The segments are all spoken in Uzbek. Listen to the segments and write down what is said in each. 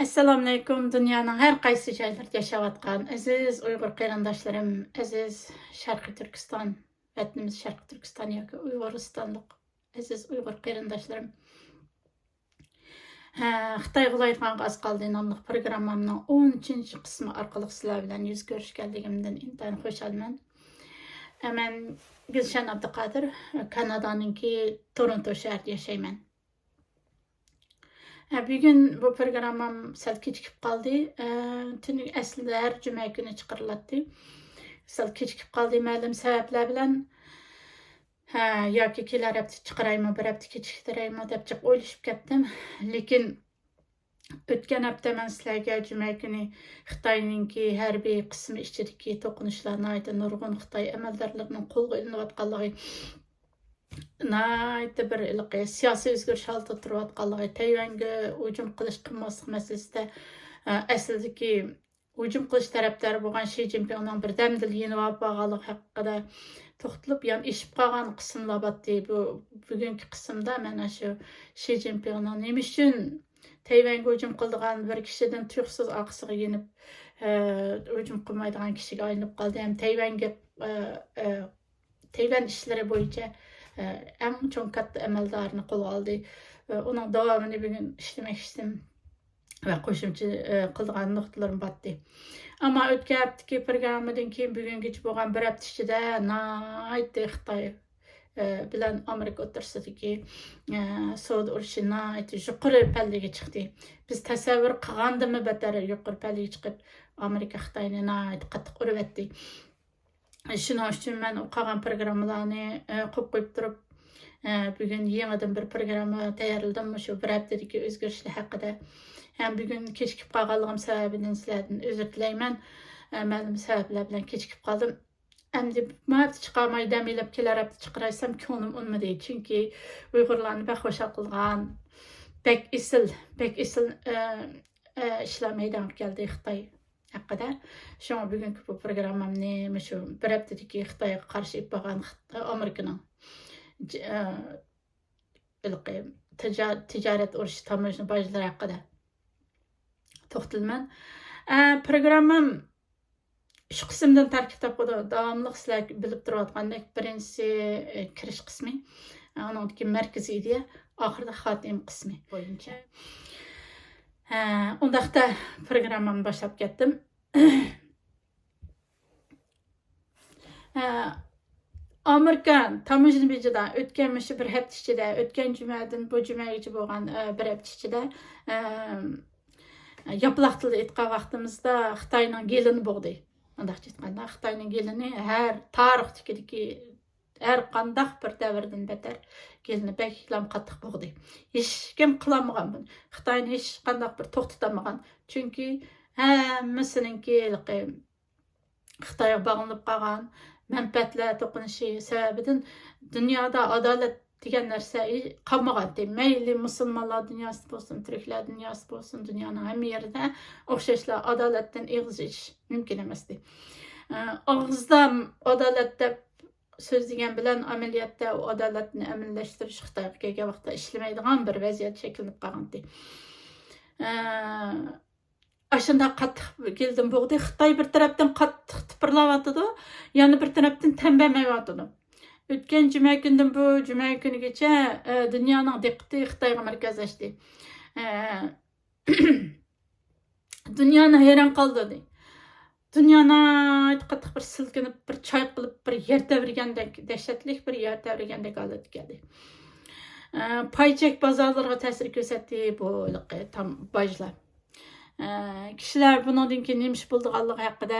Assalamu alaykum. Dünyanın her qaysı joylarida yashayotgan aziz Uyg'ur qarindoshlarım, aziz Sharqiy Turkiston, vatanimiz Sharqiy Turkiston yoki Uyg'uristonlik aziz Uyg'ur qarindoshlarım. Xitoy viloyatiga az qoldi nomli programmamning 13-chi qismi orqali sizlar bilan yuz ko'rishganligimdan intayin xursandman. Men Gulshan Abduqodir, Kanadaninki Toronto shahrida yashayman. Bugün bu programım sal kechikib qoldi. Aslida har juma kuni chiqariladi. Sal kechikib qoldi ma'lum sabablar bilan. Yoki kelar hafta chiqaraymi, bir hafta kechiktiraymi deb o'ylashib ketdim. Lekin o'tgan hafta men sizlarga juma kuni Xitoyninki harbiy qismi ichidagi to'qinishlarni aytib, nurg'un Xitoy amaldorlarining qo'lga ilinayotganligi bir siyosiy o'zgarish holatida turayotganligi, Tayvanga hujum qilish qilmaslik masalasida aslidagi hujum qilish tarafdori bo'lgan Shi Jinpingning birdamdil yenib olganligi haqida to'xtalib, yani ishib qolgan qismlar botdi. Bugungi qismda mana shu Shi Jinpingning nima uchun Tayvanga hujum qildigan bir kishidan tuyuqsiz orqasiga yenib hujum qilmaydigan kishiga aylanib qoldi. Ham Tayvan ishlari bo'yicha eng cho'ng katta amaldorni qo'lga oldi. Uning davomini bugun ishlamoqchiman va qo'shimcha qiladigan nuqtalarim botdi. Ammo o'tgan haftaki programmadan keyin bugungacha bo'lgan bir hafta ichida Xitoy bilan Amerika o'rtasidagi savdo urushi yuqori pallaga chiqdi. Biz tasavvur qilgandimi battar yuqori pallaga chiqib, Amerika Xitoyni qattiq urib Shuning uchun men qolgan programmalarni qo'yib turib, bugun yangidan bir programma tayyorladim shu bir haftadagi o'zgarishlar haqida. Ham bugun kechikib qolganligim sababidan sizlardan uzr tilayman. Ma'lum sabablar bilan kechikib qoldim. Endi bu hafta chiqarmay damilab kelar hafta chiqaraysam ko'nglim unmadi. Chunki Uyg'urlarni baxo'sha qilgan bek isil ishlar maydonga keldi Xitoy haqida. Şuna bugünkü bu programmamni shu bir haftadagi Xitoyga qarshi bo'lgan Amerikaning tijorat urushi tamojna bojlari haqida to'xtalman. Programmam shu qismdan tarkib topadi. Davomli sizlar bilib turayotgandek, birinchisi kirish qismi, uningdagi markaziy ideya, oxirida xotim qismi bo'yicha. Undaqda programmamni boshlab ketdim. Amerika tamojna bejida o'tgan shu bir hafta ichida, o'tgan jumadan bu jumagacha bo'lgan bir hafta ichida yopiq tilda aytgan vaqtimizda Xitoyning gelini bo'ldi. Undaqcha aytganda, Xitoyning gelini har tarixdagi har qanday bir davrdan betar gelini beklam qattiq bo'ldi. Hech kim qilamagan buni. Xitoyni hech qanday bir to'xtatamagan. Chunki hammasininki Xitoyga bog'lanib qolgan manfaatlar to'qinishi sababidan dunyoda adolat degan narsa qolmagan. Mayli musulmonlar dunyosi bo'lsin, turklar dunyosi bo'lsin, dunyoning hamma yerida o'xshashlar adolatdan og'iz ichish mumkin emas. Og'izda adolat deb so'zlagan bilan amaliyotda adolatni amallashtirish Xitoyga kelgan vaqtda ishlamaydigan bir vaziyat shakllanib qolgan. Aşında qattiq keldim bo'ldi. Xitoy bir tarafdan qattiq tipirlayotdi, yana bir tarafdan tanbamayotdi. O'tgan juma kundan bu juma kunigacha dunyoning diqqati Xitoyga markazlashdi. Dunyoni hayron qoldirdi. Dunyoni qattiq bir silkinib, bir choy qilib, bir yer davrigandek, dahshatli bir yer davrigandek holat keldi. Paychek bozorlarga ta'sir ko'rsatdi bu tam bojlar. Kishilar bundan keyin nima ish bo'lganligi haqida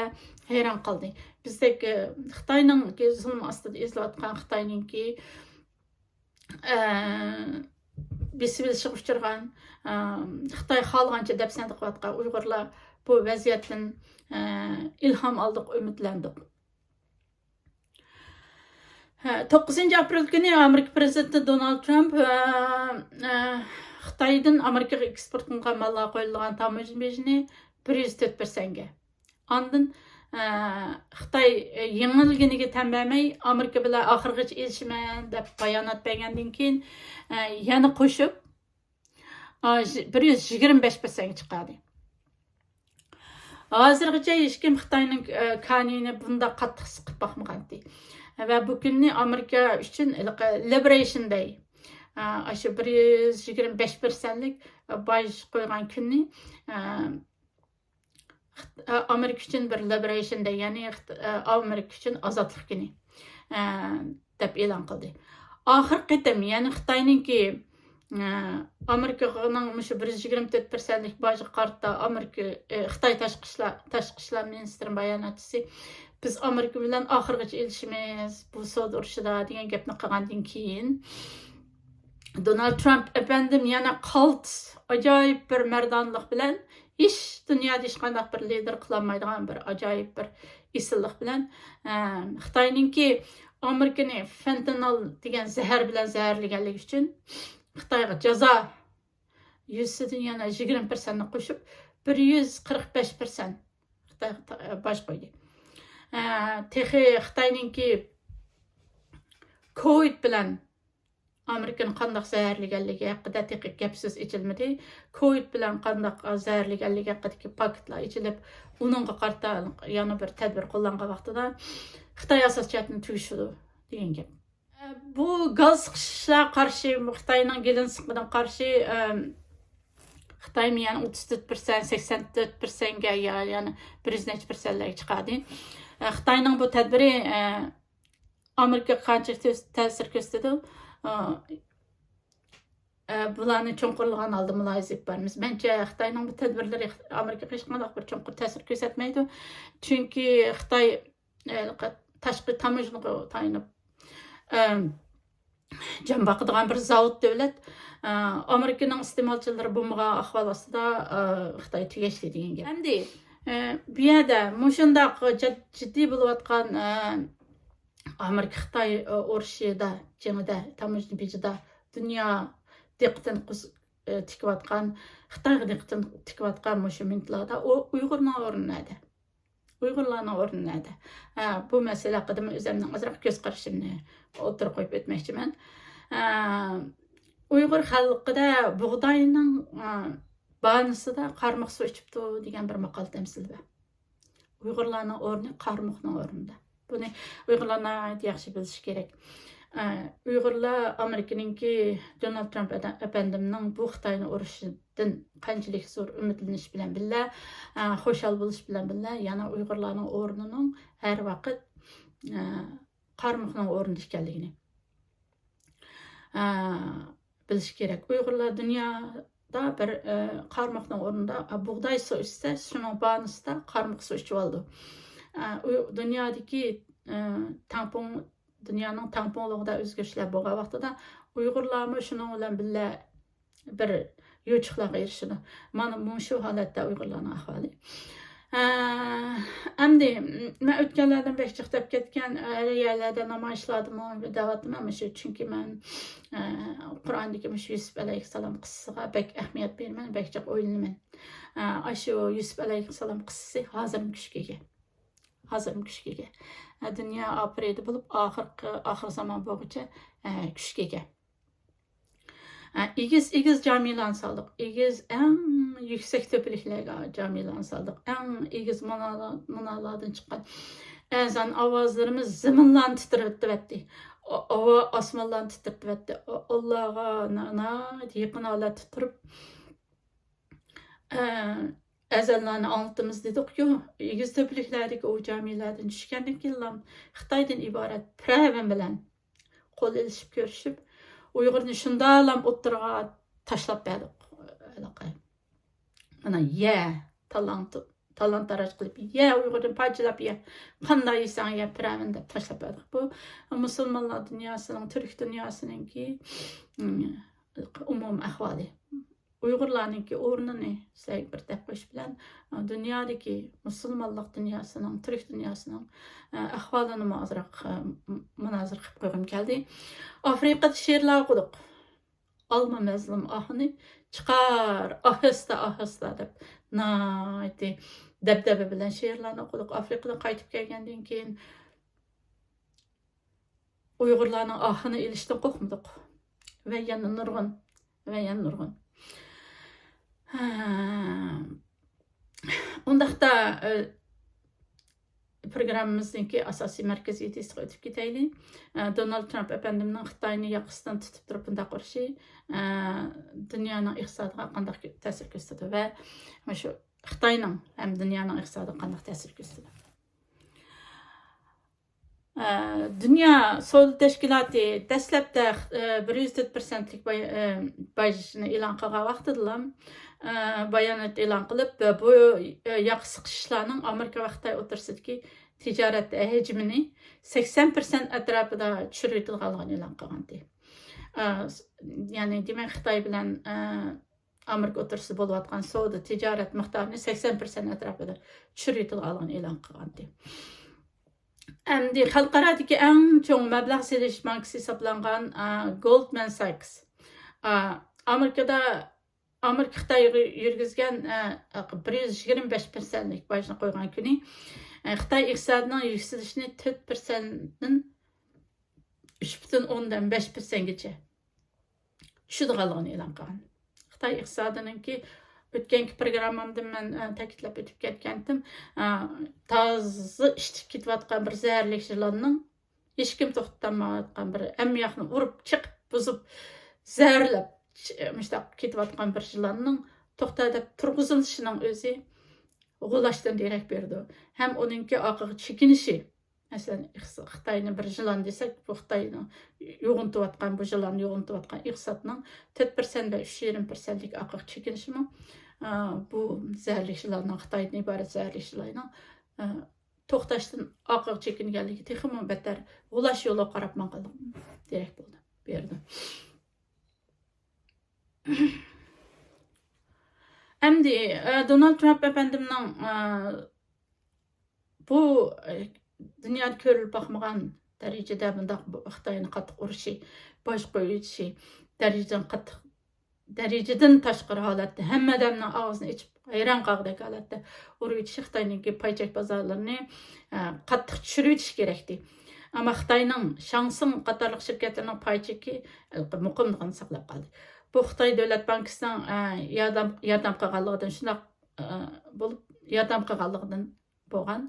hayron qoldi. Bizdagi Xitoyning zulm ostida ezilayotgan Xitoyningki besibilishga uchragan Xitoy xohlagancha dafsanda qilayotgan Uyg'urlar bu vaziyatdan ilhom oldik, umidlandik. 9 aprel kuni Amerika prezidenti Donald Trump Xitoydan Amerikaga eksport qilingan mallar qo'yilgan tamojna bejini 104%ga. Ondan Xitoy yengilganiga tanbamay Amerika bilan oxirgacha elishaman deb bayonot bergandan keyin yana qo'shib 125%ga chiqadi. Hozirgacha hech kim Xitoyning kanini bunda qattiq siqib boqmagan. Va bu kunni Amerika uchun Liberation Day. Aşı 125%lik baj qo'ygan kunni Amerika uchun bir Liberation Day, ya'ni Amerika uchun ozodlik kuni deb e'lon qildi. Oxirgi qitim, ya'ni Xitoyningki Amerikaning shu 124%lik bajga qarta Amerika Xitoy tashqi ishlar ministri bayonotchisi biz Amerika bilan oxirgacha elishimiz bu savdo urushida degan gapni qilgandan keyin Donald Trump efendim yana qalt ajoyib bir mardonlik bilan hech dunyoda hech qanday bir lider qilolmaydigan bir ajoyib bir isillik bilan Xitoyningki Amerikani fentanyl degan zahar bilan zaharlaganligi uchun Xitoyga jazo 100dan yana 20% qo'shib 145% Xitoy boj qo'ydi. Texi Xitoyningki COVID bilan Amerika'nın qandaq zaharlaganligi haqida texnik gapsiz ichilmadi. COVID bilan qandaq zaharlaganligi haqidagi paketlar ichilib, uningga qarta yana bir tadbir qo'llangan vaqtida Xitoy asosiyatini tugishdi degan gap. Bu gaz siqishga qarshi Xitoyning gelin siqimidan qarshi Xitoy yani 34%, 84%ga yani 100% chiqadi. Xitoyning bu tadbiri Amerika qancha ta'sir ko'rsatdi? Bularni cho'nqurlagan holda mulohaza etib boramiz. Menimcha Xitoyning bu tadbirlari Amerikaga hech qanday bir cho'nqur ta'sir ko'rsatmaydi. Chunki Xitoy tashqi tamojnaga tayinib jan boqadigan bir zavod davlat. Amerikaning iste'molchilari bo'lmagan ahvol ostida Xitoy tugashdi degan gap. Endi bu yerda mushundaq jiddiy bo'layotgan Amerika Xitoy urushida, jangida, tamojna bejida dunyo diqqatini tikayotgan, Xitoyga diqqatini tikayotgan mushu mintlarda Uyg'urning o'rni nada? Uyg'urlarning o'rni nada? Bu masala haqida men o'zimning ozroq ko'z qarashimni o'tirib qo'yib o'tmoqchiman. Uyg'ur xalqida bug'doyning banisida qarmoq suv ichibdi degan bir maqol tamsil bor. Uyg'urlarning o'rni qarmoqning o'rnida. Buni Uyg'urlar yaxshi bilish kerak. Uyg'urlar Amerikaningki Donald Trump efendimning bu Xitoyni urushidan qanchalik zo'r umidlanish bilan birga, xushal bo'lish bilan birga, yana Uyg'urlarning o'rnining har vaqt qarmoqning o'rnida ekanligini bilish kerak. Uyg'urlar dunyoda bir qarmoqning o'rnida bug'doy suv ichsa, shuning banisida qarmoq suv ichib oldi. Dünyadaki dünyanın tamponluğunda özgürlükler bo'lgan vaqtida Uyg'urlarmi shuning bilan birga bir yo'chiqlarga erishdi. Mana bu shu holatda Uyg'urlarning ahvoli. Endi men o'tganlardan bek chiqib ketgan yerlarda namoyishlardimi davatman shu, chunki men Qur'ondagi Yusuf alayhissalom qissasiga bek ahamiyat berman, bek chiq o'ylayman. Shu Yusuf alayhissalom qissasi hozir kuchga kuchga dunyo operedi bo'lib oxir zamon bo'lguncha kuchga igiz jamilan soldik, igiz eng yuksak tepaliklarga jamilan soldik, eng igiz manalardan chiqqan azan ovozlarimiz zaminlarni titrayotdi, osmonlarni titrayotdi. Allohga yaqin holatda turib azallarni anlatımız dedik-ku, egiz tepaliklardagi o camilardan tushgandan keyin Xitoydan iborat pravin bilan qo'l elishib ko'rishib, Uyg'urni shundalam o'ttirga tashlab berdik. Mana talon-taroj qilib, Uyg'urni parchalab, qanday yesang pravin deb tashlab berdik. Bu musulmonlar dunyosining, turk dunyosiningki umum ahvoli. Uyg'urlarningki o'rnini sizlarga bir deb qo'yish bilan dunyodagi musulmonlik dunyosining, turk dunyosining ahvolini ozroq munozir qilib qo'ygim keldi. Afrikada she'rlar o'qidik. Olma mazlum ahini chiqar ohista deb dabdaba bilan she'rlarni o'qidik. Afrikadan qaytib kelgandan keyin Uyg'urlarning ahini ilishdan qo'rqmadik. Va yana nurg'un. Unda Qandaqda programmamızdaki asosiy markaziy ideyasiga o'tib ketaylik. Donald Trump efendimning Xitoyni yoqasidan tutib turib bunday qurishi dunyoning iqtisodiga qanday ta'sir ko'rsatadi va shu Xitoyning ham dunyoning iqtisodiga qanday ta'sir ko'rsatadi. Dünya Savdo Təşkilatı dəstəbdə 104%lik bajını elan qilgan vaqtida bayonot e'lon qilib, bu yoq siqishlarning Amerika va Xitoy o'rtasidagi tijorat hajmini 80% atrofida tushirib yetilganligini e'lon qilgandi. Ya'ni demak Xitoy bilan Amerika o'rtasida bo'layotgan savdo tijorat miqdorini 80% atrofida tushirib yetilganligini e'lon qilgandi. Endi xalqaradagi eng cho'ng mablag' selish bankasi hisoblangan Goldman Sachs Amerika Xitoyga yurgizgan 125%lik bajni qo'ygan kuni Xitoy iqtisodining yuksalishini 4%dan 3,5%gacha tushirganligini e'lon qilgan. Xitoy iqtisodiningki o'tgangi programmamda men ta'kidlab o'tib ketgandim. Toza ishib ketayotgan bir zaharlik yilonning hech kim to'xtamayotgan bir ammiyoqni urib chiqib buzib zaharlab mustaq ketayotgan bir yilonning to'xtatib turg'izilishining o'zi g'ulashdan derak berdi. Ham uningki oqiga chekinishi. Masalan, Xitoyni bir yilon desak, bu Xitoyni yo'g'intayotgan bu yilonni yo'g'intayotgan iqtisodning 4% va 3,5%lik oqiga chekinishi bu zaharlik yilonning Xitoydan iborat zaharlik yilonning to'xtashdan oqiga chekinganligi texmo battar g'ulash yo'li qarab maqoldi derak bo'ldi. Berdi. Endi Donald Trump efendimning bu dunyoda ko'rilib boqmagan darajada bundaq Xitoyni qattiq urishi, bosh qo'yishi, darajadan tashqari holatda hamma odamning og'zini ichib hayron qolgandek holatda urib o'tishi Xitoyning paychak bozorlarini qattiq tushirib o'tish kerakdi. Ammo Xitoyning Shangxing qatorliq shirkatlarining paychaki muqimligini saqlab qoldi. Bu Xitoy Davlat bankasining yordam qilganligidan shunday bo'lib yordam qilganligidan bo'lgan.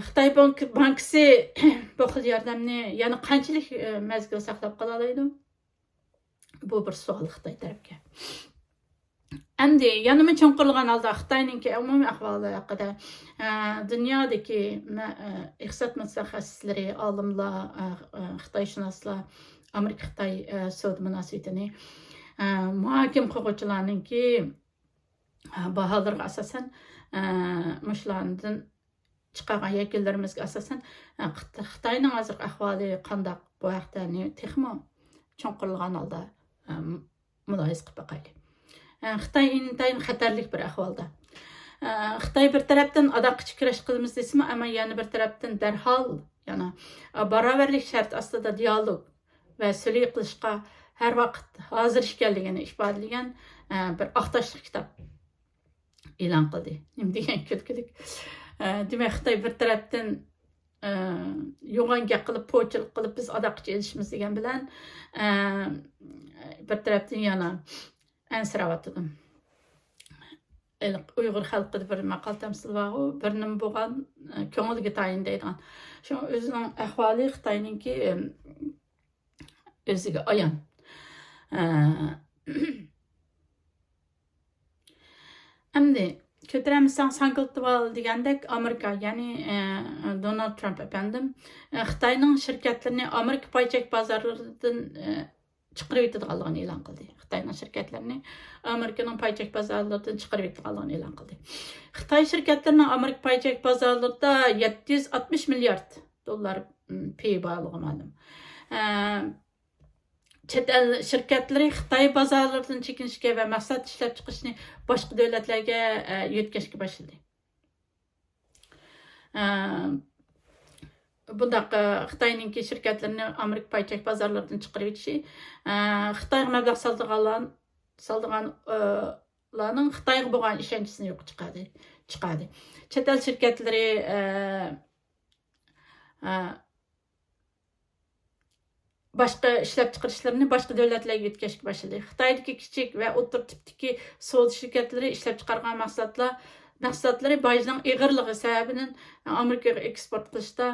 Xitoy bankasi bu xil yordamni yana qanchalik mazgil saqlab qola oladi? Bu bir savol Xitoy tarafga. Endi yana cho'nqirilgan holda Xitoyningki umumiy ahvoli haqida dunyodagi iqtisod mutaxassislari, olimlar, Xitoyshunoslar Amerika Xitoy savdo munosabatini muhokama qiluvchilarningki baholarga asosan mushlardan chiqargan yakunlarimizga asosan Xitoyning hozirgi ahvoli qanday bu haqda texmo cho'nqirilgan holda mulohiza qilib boqaylik. Xitoy intayin xatarlik bir ahvolda. Xitoy bir tarafdan adoqchi kurash qilamiz desmi, ammo yana bir tarafdan darhol yana barobarlik shart ostida dialog va sulh qilishga har vaqt hozir ekanligini ifodalagan bir oqtoshlik kitob e'lon qildi. Nima degan kulkilik. Demak, Xitoy bir tarafdan yo'g'onga qilib po'chilik qilib biz adoqchi elishimiz degan bilan bir tarafdan yana ansirayotidim. Uyg'ur xalqida bir maqol tamsil bor, bir nima bo'lgan ko'ngilga tayin deydigan. Shu o'zining ahvoli Xitoyningki o'ziga ayon. Endi ko'taramizsan Sankeltval degandek Amerika, ya'ni Donald Trump efendim Xitoyning shirkatlarini Amerika paychak bozorlaridan chiqarib yetadiganligini e'lon qildi. Xitoyning shirkatlarini Amerikaning paychak bozorlaridan chiqarib yetadiganligini e'lon qildi. Xitoy shirkatlarining Amerika paychak bozorlarida 760 milliard dollar pay borligi ma'lum. Chet el shirkatlari Xitoy bozorlaridan chekinishga va mahsulot ishlab chiqishni boshqa davlatlarga yetkazishga boshladi. Bundaq Xitoyningki shirkatlarini Amerika paychak bozorlaridan chiqarib o'tishi Xitoyga mablag' soldiganlarning Xitoyga bo'lgan ishonchisini yo'q chiqadi. Chet el shirkatlari boshqa ishlab chiqarishlarini boshqa davlatlarga yetkazishga boshladi. Xitoydagi kichik va o'rta tipdagi savdo shirkatlari ishlab chiqargan mahsulotlar mahsulotlari bojning ig'irligi sababidan Amerikaga eksport qilishda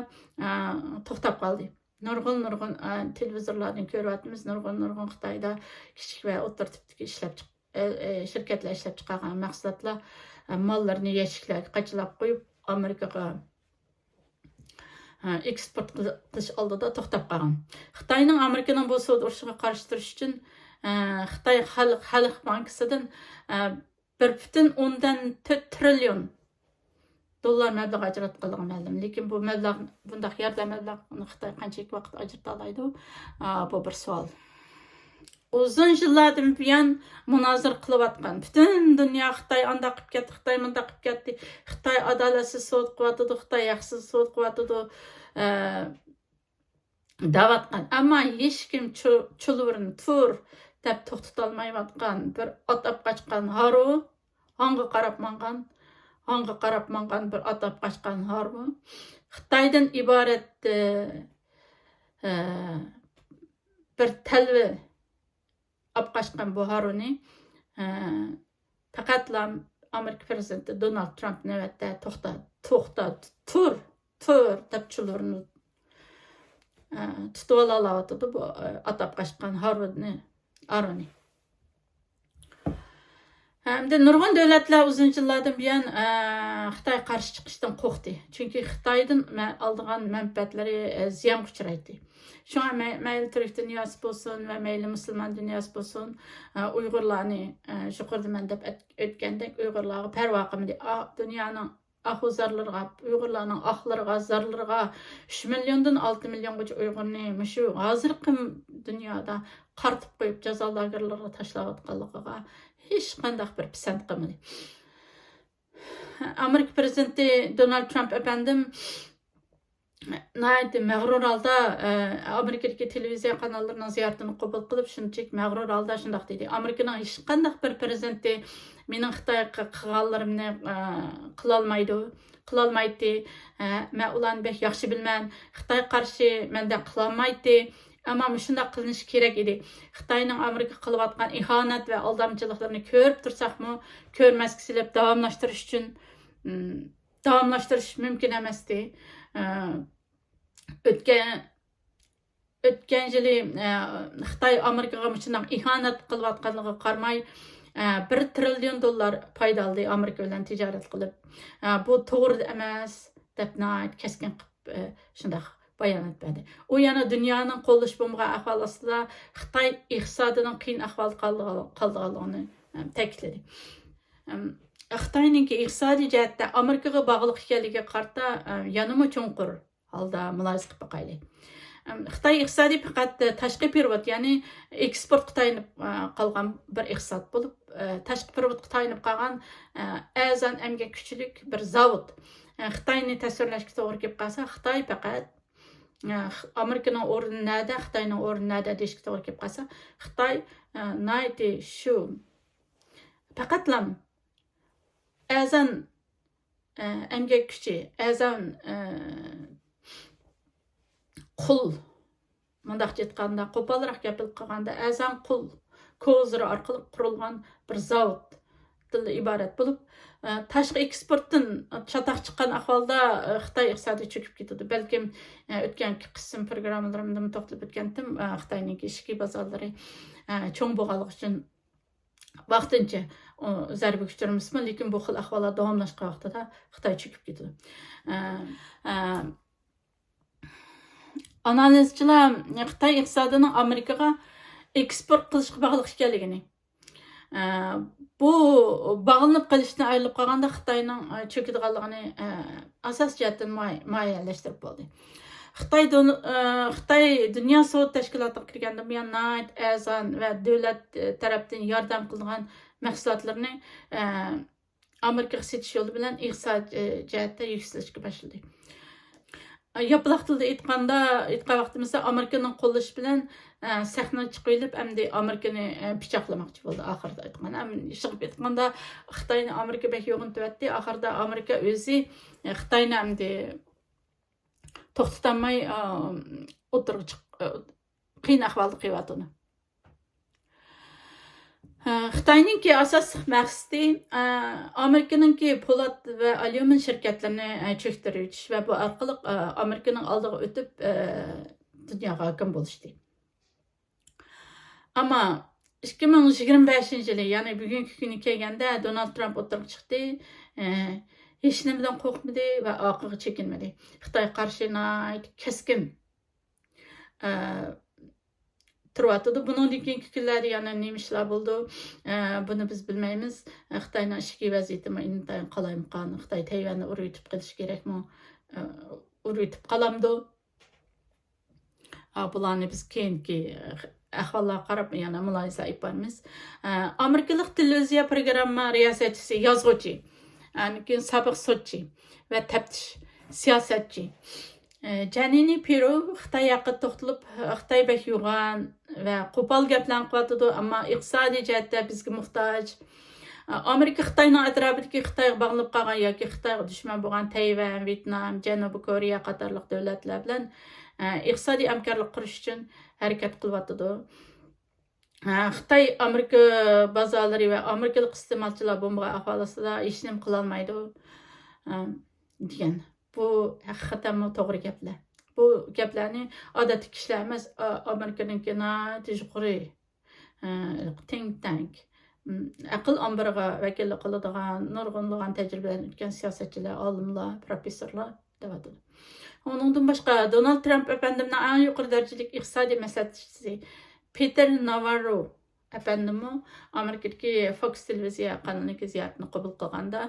to'xtab qoldi. Nurg'un televizorlardan ko'ryapmiz, nurg'un Xitoyda kichik va o'rta tipdagi shirkatlar ishlab chiqargan mahsulotlar mollarini yashiklarga qachilab qo'yib Amerikaga eksport qilish oldida to'xtab qolgan. Xitoyning Amerikaning bu savdo urushiga qarshi turish uchun Xitoy Xalq bankasidan 1,4 trillion dollar mablag' ajratganligi ma'lum. Lekin bu mablag' bundaq yordam mablag'ini Xitoy qanchalik vaqt ajrata oladi? Bu bir savol. Uzun yillardan buyon munozara qilayotgan butun dunyo Xitoy anda qilib ketdi, Xitoy bunda qilib ketdi, Xitoy adolatsiz savdo qilyotdi, Xitoy haqsiz savdo qilyotdi davatgan. Ammo hech kim chulvurini tur deb to'xtata olmayotgan bir otib qochgan haru, hanga qarab mangan bir otib qochgan haru. Xitoydan iborat bir talvi apqashqan bu haruni faqatla Amerika prezidenti Donald Trump navbatda to'xta tur deb chulvurini tutib olyapti bu atab qochgan haruni. Hamda nurg'un davlatlar uzun yillardan buyon Xitoy qarshi chiqishdan qo'rqdi. Chunki Xitoydan oldigan manfaatlari ziyonga uchraydi. Şuna mayli Türk dünyası bo'lsin va mayli musulmon dunyosi bo'lsin, Uyg'urlarni shuqirdiman deb o'tgandek Uyg'urlarga parvo qilmadi. Dunyoning ahuzarlarga, Uyg'urlarning oqlariga, zarlariga 3 milliondan 6 milliongacha Uyg'urni shu hozirgi dunyoda qartib qo'yib jazo lagerlariga tashlayotganligiga hech qanday bir pisand qilmadi. Amerika prezidenti Donald Trump efendim mag'rur holda Amerikadagi televiziya kanallarının ziyoratini qabul qilib, shunchalik mag'rur holda shundoq dedi. Amerikaning hech qanday bir prezidenti mening Xitoyga qilganlarimni qilolmaydi. Men ularni bek yaxshi bilman. Xitoy qarshi menda qilolmaydi. Ammo shunday qilinish kerak edi. Xitoyning Amerika qilayotgan ihonat va aldamchiliklarni ko'rib tursaqmi, ko'rmasga silib davomlashtirish mumkin emasdi. O'tgan yili Xitoy Amerikaga shunday ihonat qilayotganligiga qaramay 1 trillion dollar foyda oldi Amerika bilan tijorat qilib. Bu to'g'ri emas deb keskin shunday bayonot berdi. U yana dunyoning qo'llash bo'lmagan ahvol ostida Xitoy iqtisodining qiyin ahvolda qolganligini ta'kidladi. Xitoyning iqtisodiy jihatda Amerikaga bog'liq ekanligiga qarata yanama cho'nqur holda mulohaza qilib boqaylik. Xitoy iqtisodiy faqat tashqi perevod, ya'ni eksportga tayanib qolgan bir iqtisod bo'lib, tashqi perevodga tayanib qolgan azon emgak kuchlik bir zavod. Xitoyni tasvirlashga to'g'ri kelib qolsa, Xitoy faqat Amerikaning o'rni nada, Xitoyning o'rni nada deyishga to'g'ri kelib qolsa, Xitoy nayti shu faqatlam azon emgak kuchi, azon qul mundaq aytganda, qo'polroq gapilib qolganda azon qul koziri orqali qurilgan bir zavoddan iborat bo'lib, tashqi eksportdan chataq chiqqan ahvolda Xitoy iqtisodi cho'kib ketadi. Balkim o'tgan qism programmalarimda to'xtalib o'tgandim, Xitoyning ichki bozorlari cho'ng bo'lganligi uchun vaqtincha zarba kuchtirmasmi, lekin bu xil ahvollar davomlashgan vaqtida Xitoy cho'kib ketadi. Analizchilar Xitoy iqtisodining Amerikaga eksport qilishga bog'liq ekanligini, bu bog'lanib qolishdan ayrilib qolganda Xitoyning cho'kadiganligini asos jihatdan muayyanlashtirib bo'ldi. Xitoy dunyo savdo tashkilotiga kirganda buyon azon va davlat tarafdan yordam qilingan mahsulotlarni Amerikaga setish yo'li bilan iqtisodiy jihatda yuksalishga boshladi. Yapılaq tilda aytgan vaqtimizda Amerikaning qo'llashi bilan sahnaga chiqib, endi Amerikani pichoqlamoqchi bo'ldi oxirida aytgan. Chiqib aytganda Xitoyni Amerika bek yo'g'intibatdi. Oxirida Amerika o'zi Xitoyni endi to'xtatolmay o'tirib qiyin ahvolda qo'yapti. Xitoyninki asosiy maqsadi Amerikaninki po'lat va alyumin shirkatlarini cho'ktirish va bu orqali Amerikaning oldiga o'tib dunyoga hokim bo'lishdi. Ammo 2025 yili, ya'ni bugungi kuni kelganda Donald Trump o'tirib chiqdi. Hech nimadan qo'rqmadi va orqaga chekinmadi. Xitoy qarshi keskin turibdi. Bundan keyingi kunlarda yana nima ishlar bo'ldi? Buni biz bilmaymiz. Xitoyning ichki vaziyati intayin qalaymaqon. Xitoy Tayvanni urib qilish kerakmi? Urib qalamdi. Bularni biz keyingi ahvollarga qarab yana mulohaza etamiz. Amerikalik televiziya programma riyosatchisi, yozuvchi, keyin sobiq sudchi va taftish siyosatchi Janini Piru Xitoy haqida to'xtalib, Xitoy bek yo'g'on va qo'pol gaplarni qilyotdi, ammo iqtisodiy jihatda bizga muhtoj. Amerika Xitoyning atrofidagi Xitoyga bog'lab qolgan yoki Xitoyga dushman bo'lgan Tayvan, Vyetnam, Janubiy Koreya qatorliq davlatlar bilan iqtisodiy hamkorlik qurish uchun harakat qilyotdi. Xitoy Amerika bozorlari va amerikalik iste'molchilar bo'lmagan ahvolisida hech nima qila olmaydi degan. Bu haqiqatan to'g'ri gaplar. Bu gaplarni odatda kishilar emas, Amerikaninki yuqori think tank aql ombiriga vakillik qiladigan, nurg'unlagan tajribadan o'tgan siyosatchilar, olimlar, professorlar deydi. Onundan boshqa Donald Trump efendimning eng yuqori darajalik iqtisodiy maslahatchisi Peter Navarro efendimi Amerikadagi Fox televiziya kanaliga ziyoratni qabul qilganda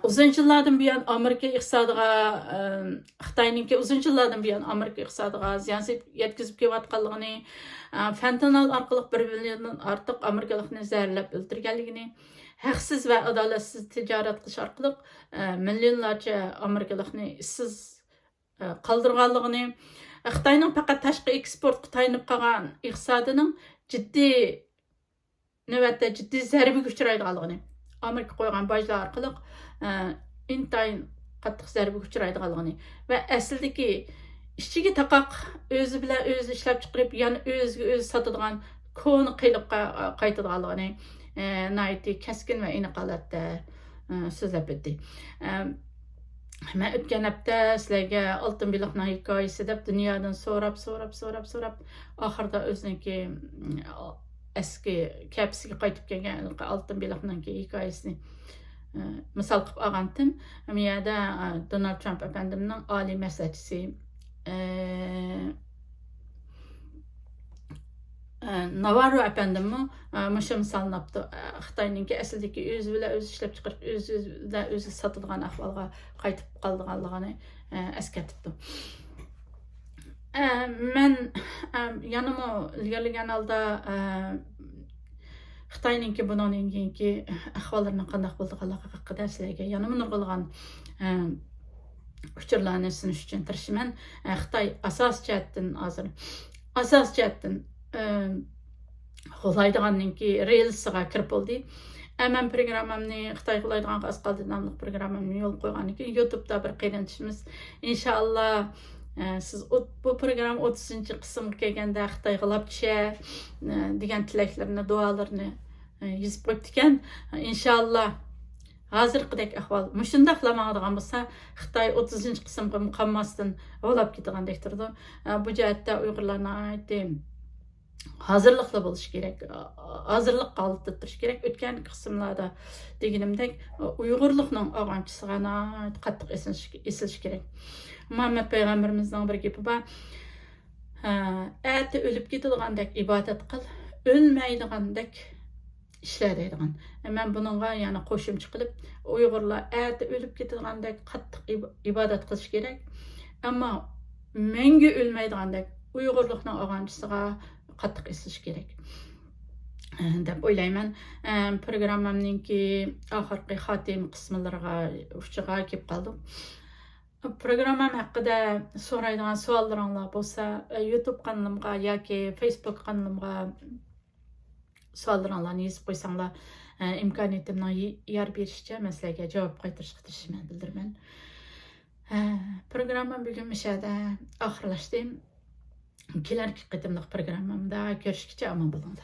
uzun yillardan buyon Amerika iqtisodiga Xitoyninki uzun yillardan buyon Amerika iqtisodiga ziyon yetkazib kelayotganligini, fentanyl orqali 1 milliondan ortiq amerikalikni zaharlab o'ldirganligini, haqsiz va adolatsiz tijorat qilish orqali millionlarcha amerikalikni ishsiz qoldirganligini, Xitoyning faqat tashqi eksportga tayanib qolgan iqtisodining jiddiy zarbaga uchraydiganligini, Amerika qo'ygan bojlar orqali intayin qattiq zarbaga uchraydiganligini va aslidagi ishchiga taqoq o'zi bilan o'zi ishlab chiqarib, yana o'ziga o'zi sotadigan koni qiyliqqa qaytadiganligini naiti keskin va aniq holatda so'zlab o'tdi. Men o'tgan hafta sizlarga oltin baliqning hikoyasi deb dunyodan so'rab oxirida o'ziniki eski kapsiga qaytib kelgan oltin baliqning hikoyasini misol qilib olgandim. Bu yerda Donald Trump efendimning oliy maslahatchisi Navarro efendimi musha misolni olibdi. Xitoyninki aslidagi o'zi bilan o'zi ishlab chiqarib, o'zi sotadigan ahvolga qaytib qolganligini eskartibdi. Men yanama ilgarilagan holda Xitoyninki bundan keyingi ahvollarini qanday bo'lganligi haqida sizlarga yanama nurg'ulg'an uchurlarni sunish uchun tirishaman. Xitoy asos jihatdan qo'llaydiganninki relsiga kirib bo'ldi. Men programmamni Xitoy qo'llaydigan asqaldi nomli programmamni yo'l qo'ygandan keyin YouTube'da bir qiynalishimiz. Inshaalloh siz bu program 30-qismga kelganda Xitoy g'ilab tusha degan tilaklarni, duolarni yozib qo'yibdi ekan. Inshaalloh hozirgidek ahvol mushunda qilmaydigan bo'lsa, Xitoy 30-qismga qolmasdan g'ilab ketgandek turdi. Bu jihatda Uyg'urlarni aytdim. Hazırlıklı buluş gerek, hazırlık kalıpta duruş gerek. Ötken kısımlarda deginimdek Uygurluqның ağamçısına qattiq esiliş gerek. Muhammed Peygamberimizden bir gepi var. Äti ölüp ketadigandak ibadet qil, ölmeydigandak işler deydigan. Men bununla yani qo'shimcha qilib, Uygurlar äti ölüp ketadigandak qattiq ibadet qilish gerek. Ammo mengi ölmeydigandak Uygurluqның ağamçısına qattiq esilish kerak deb o'ylayman. Programmamninki oxirgi xotim qismlariga uchiga kelib qoldim. Programmam haqida so'raydigan savollaringiz bo'lsa, YouTube kanalimga yoki Facebook kanalimga savollaringizni yozib qo'ysanglar, imkoniyatimdan yer berishcha men sizlarga javob qaytarishga tirishimni bildiraman. Programmam bugun mishada oxirlashdi. Kelarki qitimliq programmamda görüşkice aman bulundu.